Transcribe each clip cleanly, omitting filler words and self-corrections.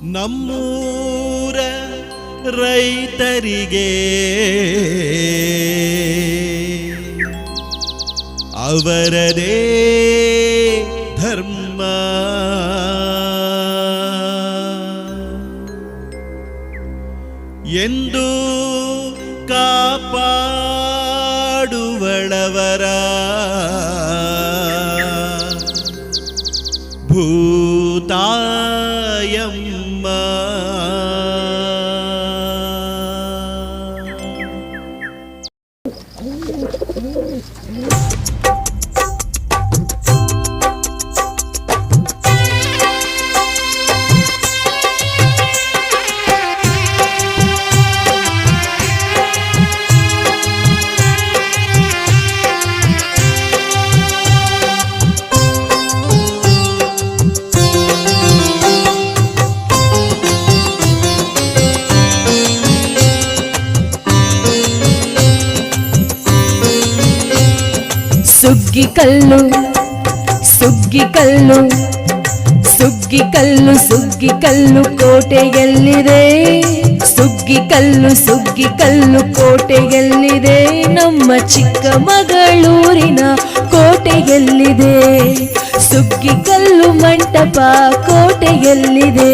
ನಮ್ಮೂರ ರೈತರಿಗೆ ಅವರದೇ ಧರ್ಮ, ಎಂದು ಕಾಪಾಡುವಳವರ ಭೂತಾಯಮ್ಮ. ಸುಗ್ಗಿಕಲ್ಲು ಸುಗ್ಗಿಕಲ್ಲು ಸುಗ್ಗಿಕಲ್ಲು ಸುಗ್ಗಿಕಲ್ಲು ಕೋಟೆಯಲ್ಲಿದೆ. ಸುಗ್ಗಿಕಲ್ಲು ಸುಗ್ಗಿಕಲ್ಲು ಕೋಟೆಯಲ್ಲಿದೆ. ನಮ್ಮ ಚಿಕ್ಕಮಗಳೂರಿನ ಕೋಟೆಯಲ್ಲಿದೆ. ಸುಗ್ಗಿಕಲ್ಲು ಮಂಟಪ ಕೋಟೆಯಲ್ಲಿದೆ.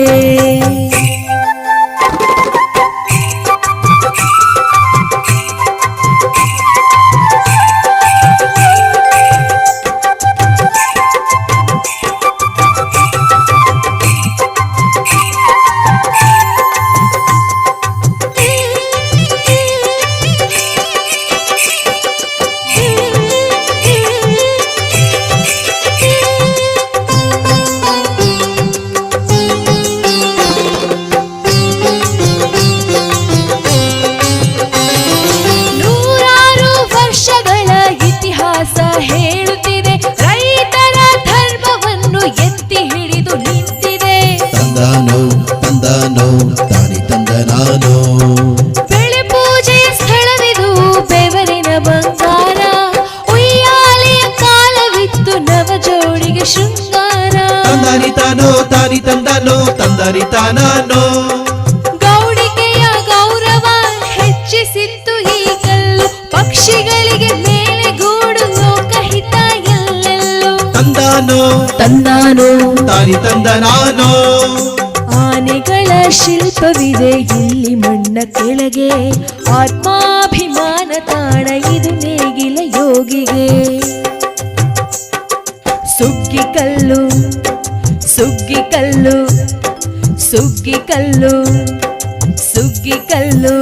ಹೇಳುತ್ತಿದೆ ರೈತರ ಧರ್ಮವನ್ನು ಎತ್ತಿ ಹಿಡಿದು ನಿಂತಿದೆ. ತಂದಾನೋ ತಂದಾನೋ ತಾನಿ ತಂದನಾನೋ. ಬೆಳೆ ಪೂಜೆಯ ಸ್ಥಳವಿದು ಬೆವರಿನ ಬಂಗಾರ. ಉಯ್ಯಾಲೆಯ ಕಾಲವಿತ್ತು ನವ ಜೋಡಿಗೆ ಶೃಂಗಾರ. ತಂದಾನಿ ತಾನೋ ತಾನಿ ತಂದಾನೋ ತಂದಾನಿ ತಾನಾನೋ. ಗೌಡಿಕೆಯ ಗೌರವ ಹೆಚ್ಚಿಸಿತ್ತು ಈ ಕಲ್ಲು. ಪಕ್ಷಿಗಳಿಗೆ ಮೇಲೆ ಗೂಡು ಲೋಕಹಿತ ಎಲ್ಲೆಲ್ಲೂ. ತಂದಾನೋ ತಂದಾನೋ ತಾನಿ ತಂದನಾನೋ. ಆನೆಗಳ ಶಿಲ್ಪವಿದೆ ಇಲ್ಲಿ ಮಣ್ಣ ಕೆಳಗೆ. ಆತ್ಮಾಭಿಮಾನ ತಾಣ ಇದು ನೇಗಿಲ ಯೋಗಿಗೆ. ಸುಗ್ಗಿಕಲ್ಲು ಸುಗ್ಗಿಕಲ್ಲು ಸುಗ್ಗಿಕಲ್ಲು ಸುಗ್ಗಿಕಲ್ಲು.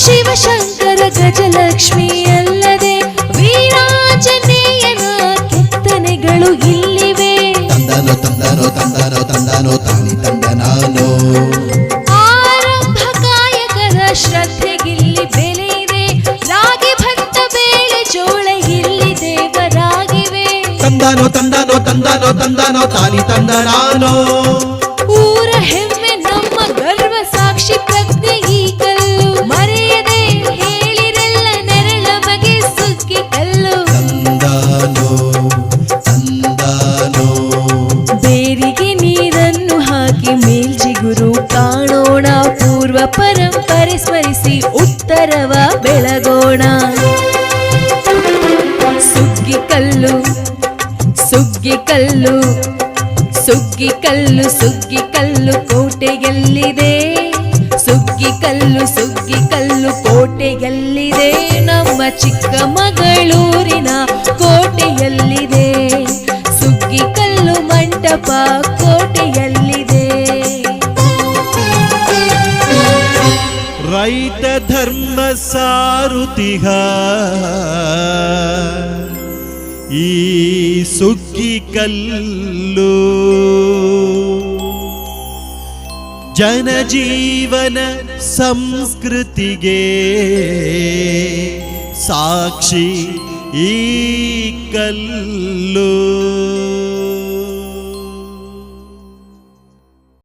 ಶಿವಶಂಕರ ಗಜಲಕ್ಷ್ಮಿ ಅಲ್ಲದೆ ವೀರಾಂಜನೇಯನ ಕೆತ್ತನೆಗಳು ಇಲ್ಲಿವೆ. ತಂದಾನೋ ತಂದಾನೋ ತಂದಾನೋ ತಂದಾನೋ ತಾನಿ ತಂದನಾನೋ. ಆರಂಭ ಕಾಯಕರ ಶ್ರದ್ಧೆಗಿಲ್ಲಿ ಬೆಲೆ ಇದೆ. ರಾಗಿ ಭತ್ತ ಬೇಳೆ ಜೋಳ ಇಲ್ಲಿ ದೇವರಾಗಿವೆ. ತಂದಾನೋ ತಂದಾನೋ ತಂದಾನೋ ತಂದಾನೋ ತಾನಿ ತಂದನಾನೋ. ಊರ ಹೆಮ್ಮೆ ನಮ್ಮ ಗರ್ವ ಸಾಕ್ಷಿ ಪ್ರಜ್ಞೆ ಈ ಕಲ್ಲು. ಮರೆಯದೆ ಹೇಳಿರಲ್ಲ ನೆರಳ ಮಗೆ ಸುಗ್ಗಿಕಲ್ಲು. ತಂದಾನೋ ತಂದಾನೋ. ಬೇರಿಗೆ ನೀರನ್ನು ಹಾಕಿ ಮೇಲ್ಜಿಗುರು ಕಾಣೋಣ. ಪೂರ್ವ ಪರಂಪರೆ ಸ್ಮರಿಸಿ ಉತ್ತರವ ಬೆಳಗೋಣ. ಸುಗ್ಗಿಕಲ್ಲು ಸುಗ್ಗಿಕಲ್ಲು ಸುಗ್ಗಿಕಲ್ಲು ಸುಗ್ಗಿಕಲ್ಲು ಕೋಟೆಯಲ್ಲಿದೆ. ಸುಗ್ಗಿಕಲ್ಲು ಸುಗ್ಗಿಕಲ್ಲು ಕೋಟೆಯಲ್ಲಿದೆ. ನಮ್ಮ ಚಿಕ್ಕಮಗಳೂರಿನ ಕೋಟೆಯಲ್ಲಿದೆ. ಸುಗ್ಗಿಕಲ್ಲು ಮಂಟಪ ಕೋಟೆಯಲ್ಲಿದೆ. ರೈತ ಧರ್ಮ ಸಾರುತಿಹ ಈ ಸುಗ್ಗಿ ಕಲ್ಲು ಜನಜೀವನ ಸಂಸ್ಕೃತಿಗೆ ಸಾಕ್ಷಿ ಈ ಕಲ್ಲು